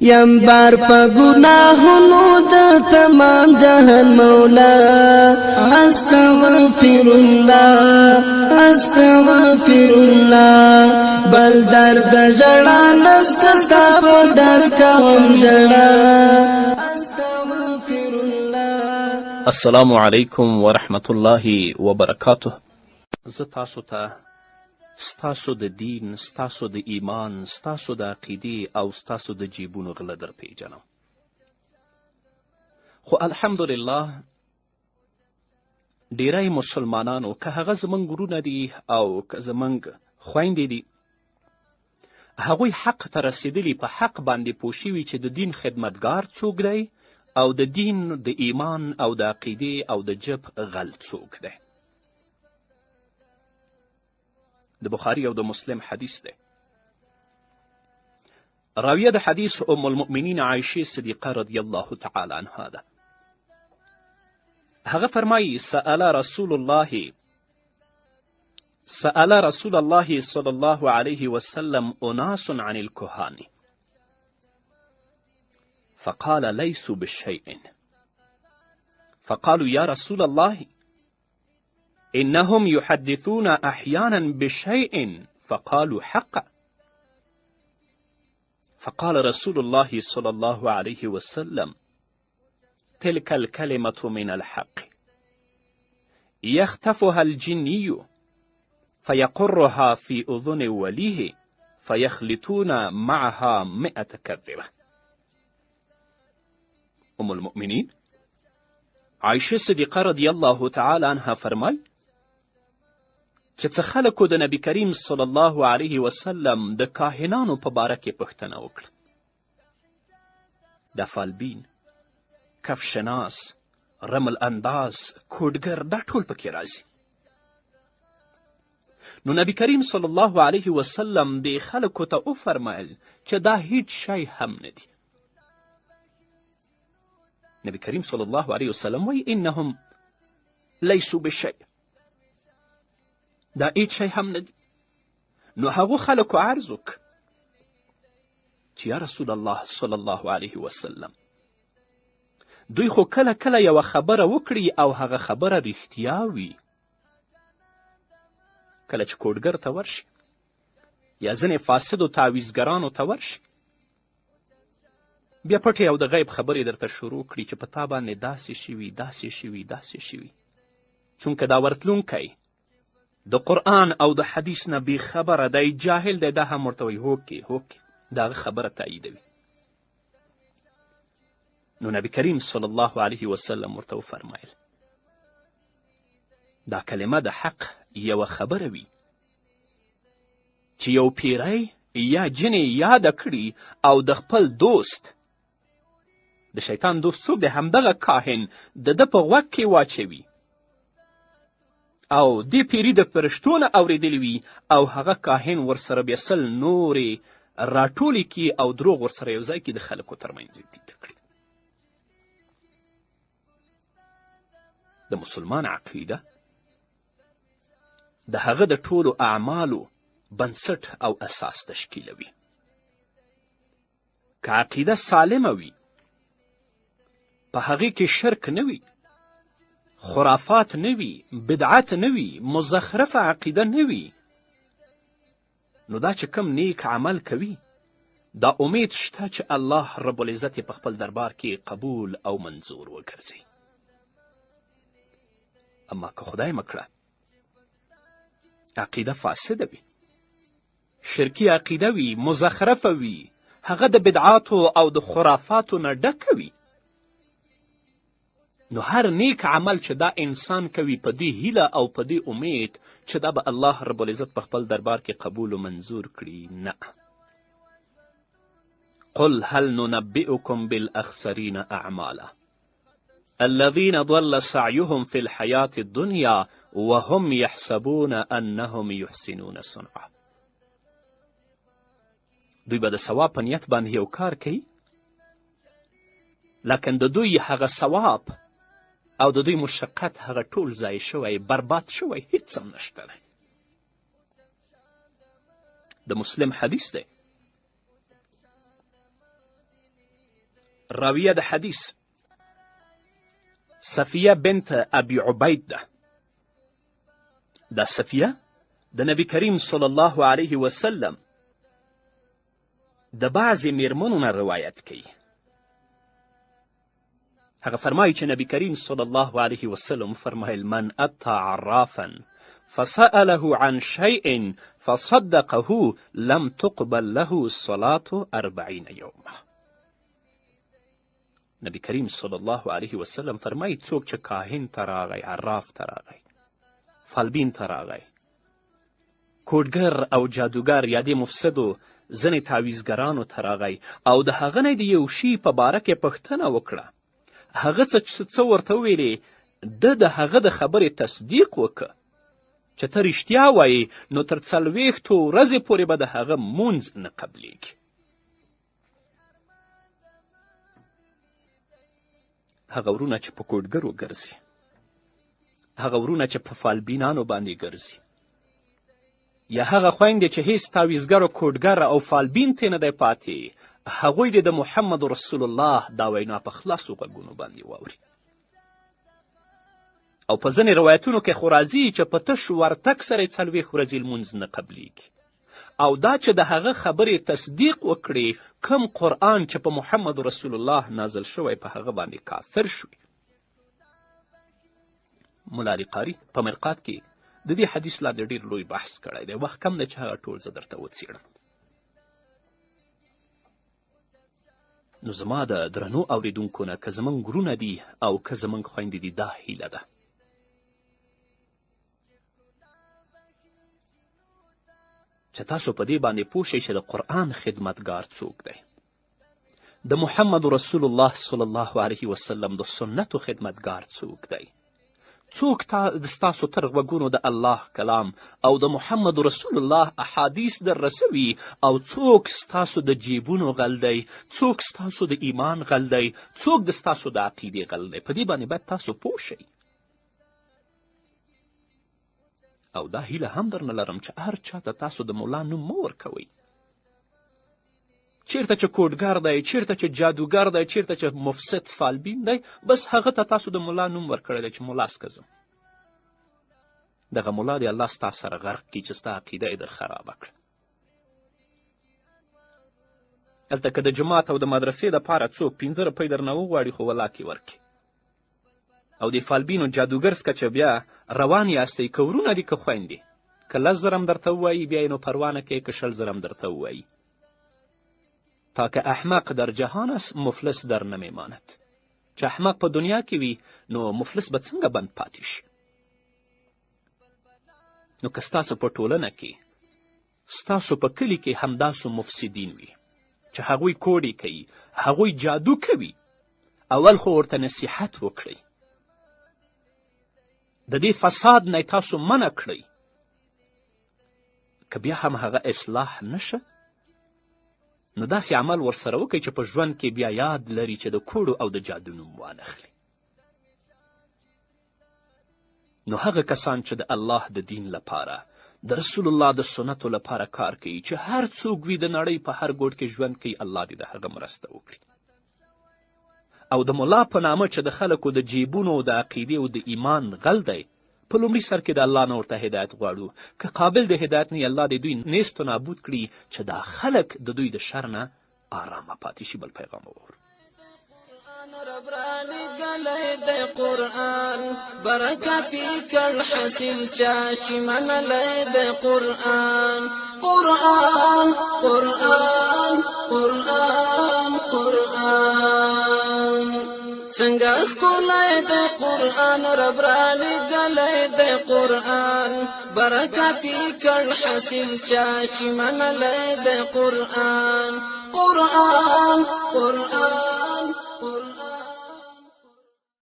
یم بار پا گناہنو دا تمام جہان مولا استغفر اللہ استغفر اللہ بل درد جڑا نسکستا پا در کوم جڑا استغفر اللہ. السلام علیکم ورحمت الله وبرکاته. زه تاسو ته ستاسو د دین، ستاسو د ایمان، ستاسو د عقیدې او ستاسو د جیبونو غله در پیژنم. خو الحمدلله ډیری مسلمانانو که هغه زموږ ورونه دي او که زموږ خویندې دي، هغوی حق ته رسېدلي په حق باندې پوه شوي چې د دین خدمتګار څوک دی او د دین د ایمان او د عقیدې او د جب غل څوک دی. د بخاري او د مسلم حدیث دی. راویه د حدیث ام المؤمنین عایشې صدیقه رضی الله تعالی عنها ده. هغه فرمایي سأل رسول الله صلی الله علیه وسلم اناس عن الكهان فقال ليسوا بالشيء فقالوا يا رسول الله إنهم يحدثون أحيانا بشيء فقالوا حقا فقال رسول الله صلى الله عليه وسلم تلك الكلمة من الحق يختفها الجني فيقرها في أذن وليه فيخلطون معها 100 كذبة. ام المؤمنین عایشه صدیقه رضی الله تعالی عنها فرمای چې څه خلکو د نبی کریم صلی الله علیه وسلم د کاهنانو په باره کې پوښتنه وکړه. د فالبین، کف شناس، رمل انداز، کوډګر دا ټول پکې راځي. نو نبی کریم صلی الله علیه وسلم دې خلکو ته وفرمایل چې دا هیڅ شی هم نه دي. نبی کریم صلی الله علیه وسلم وایي انهم لیسوا بالشیء، دا هیڅ شی هم نه دي. نو هغو خلکو عرض وکړ چې یا رسول الله صلی الله علیه وسلم دوی خو کله کله یوه خبره وکړي او هغه خبره رښتیا وي. کله چې کوډګر ته ورشي یا ځینې فاسدو تعویزګرانو ته ورشي، بیا پټې او د غیب خبرې درته شروع کړي چې په تا باندې داسې شوي داسې شوي داسې شوي. چونکه دا ورتلونکی د قرآن او د حدیث نه بې خبره دی، جاهل دی، دا هم ورته وایي هوکې د هغه خبره تاییدوي. نو نبی کریم صلی الله علیه وسلم ورته وفرمایل دا کلمه د حق یوه خبره وي چې یو پیری یا جنې یاده کړي او د خپل دوست، د شیطان دوست څوک دی، همدغه کاهن د ده په غوږ کې واچوي او دې پیري د فرشتو نه اورېدلی وي او هغه کاهن ورسره بیا 100 نورې راټولې کړي او دروغ ورسره یو ځای کړي د خلکو ترمنځ تیته کړي. د مسلمان عقیده د هغه د ټولو اعمالو بنسټ او اساس تشکیلوي. که عقیده سالمه وي، په هغې کې شرک نه وي، خرافات نه وي، بدعت نه وي، مزخرفه عقیده نه وي، نو دا چې کم نیک عمل کوي دا امید شته چې الله رب العزت په خپل دربار کې قبول او منظور وګرځي. اما که خدای مکړه عقیده فاسده وي، شرکی عقیده وي، مزخرفه وي، هغه د بدعاتو او د خرافاتو نه ډکه وي، نو هر نیک عمل چې دا انسان کوي په دې هیله او په دې امید چې دا به الله رب العزت په خپل دربار کې قبول و منظور کړي، نه. قل هل ننبئكم بالاخسرین اعمالا الذين ضل سعيهم في الحياة الدنيا وهم يحسبون انهم يحسنون صنعا. دوی به د ثواب په نیت باندې یو کار کوي، لکن د دوی هغه ثواب او د دوی مشقت هغه ټول ضایع شوی، برباد شوی، هیڅ هم نشته دی. د مسلم حدیث دی. راویه د حدیث صفیه بنت ابي عبید ده. دا صفیه د نبی کریم صلی الله علیه وسلم د بعضې میرمنو نه روایت کوي. هغه فرمایي چې نبی کریم صلی الله علیه وسلم فرمایل من اتی عرافا فسأله عن شيء فصدقه لم تقبل له صلاة 40 يوما. نبی کریم صلی الله علیه وسلم فرمایي څوک چې کاهن ته راغی، عراف ته راغی، فالبین ته راغی، کوډګر او جادوګر یا دې مفسدو ځینې تعویزګرانو ته راغی او د هغه نه د یو شي په باره کې پوښتنه وکړه، هغه څه ورته وویلې، د هغه د خبرې تصدیق وکړه چې ته رښتیا وایي، نو تر 40 ورځې پورې به د هغه مونځ نه قبلیږي. هغه ورونه چې په کوډګرو ګرځي، هغه ورونه چې په فالبینانو باندې ګرځي، یا هغه خویندې چې هیڅ تعویزګر و کوډګر او فالبین ته نه دی پاتې، هغوی دې د محمد رسول الله دا وینا په خلاصو غوږونو باندې واوري. او په ځینې روایتونو کې خو راځي چې په تش ورتګ سره یې 40 ورځې لمونځ نه قبلیږي. او دا چې د هغه خبرې تصدیق وکړي، کم قرآن چې په محمد رسول الله نازل شوی په هغه باندې کافر شوی. ملا علی قاري په مرقات کې د دې حدیث لاندې ډېر لوی بحث کړی دی. وخت کم دی چې هغه ټول زه درته وڅېړم. نو زما د درنو اوریدونکو نه که زموږ ورونه دي او که زموږ خویندې دي، دا هیله ده چې تاسو په دې باندې پوه شئ چې د قرآن خدمتګار څوک دی، د محمد رسول الله صلی الله علیه وسلم د سنتو خدمتګار څوک دی، څوک ستاسو تر غوږونو د الله کلام او د محمد رسول الله احادیث در رسوي، او څوک ستاسو د جیبونو غل دی، څوک ستاسو د ایمان غل دی، څوک د ستاسو د عقیدې غل دی. په دې باندې باید تاسو پوه شئ. او دا هیله هم درنه لرم چې هر چا ته تاسو د مولا نوم مه ورکوئ. چیرته چې کوډګر دی، چیرته چې جادوګر دی، چیرته چې مفسد فالبین دی، بس هغه ته تاسو د مولا نوم ورکړی دی چې مولا سکه ځم. دغه مولا دی الله ستا سره غرق کړي چې ستا عقیده یې در خرابه کړه. هلته که د جماعت او د مدرسې دپاره څوک 15 روپۍ درنه وغواړي، خو ولاکې ورکړي. او د فالبین و جادوګر څخه چې بیا روان یاستئ، که ورونه دي که خویندې، که 10 زره هم درته ووایي بیا یې نو پروا نه کوې، که 20 زره هم درته ووایي. تا که احمق در جهان است مفلس در نمیماند. چې احمق په دنیا کې وي نو مفلس به څنګه بند پاتې شي. نو که ستاسو په ټولنه کې، ستاسو په کلي کې همداسو مفسدین وي چې هغوی کوډې کوي، هغوی جادو کوي، اول خو ورته نصیحت وکړئ، د دې فساد نه تاسو منع کړئ. که بیا هم هغه اصلاح نشه، نو داسې عمل ورسره وکړئ چې په ژوند کې بیا یاد لري چې د کوډو او د جادو نوم وانخلي. نو هغه کسان چې د الله د دین لپاره، د رسول الله د سنتو لپاره کار کوي، چې هر څوک وي د نړۍ په هر ګوټ کې ژوند کوي، الله دې د هغه مرسته وکړي. او د ملا په نامه چې د خلکو د جیبونو د عقیدې او د ایمان غل دی، په لومړي سر کې د الله نه ورته هدایت غواړو. که قابل د هدایت نه الله دې دوی نیست و نابود کړي چې دا خلک د دوی د شر نه آرامه پاتې شي. بل پیغام وور ربرانی گلی دی قرآن برکتی کل حسیل چاچی من لی دی قرآن قرآن قرآن قرآن قرآن څنګه ښکلی دی قرآن ربرانی گلی دی قرآن برکتی کل حسیل چاچی من لی دی قرآن قرآن قرآن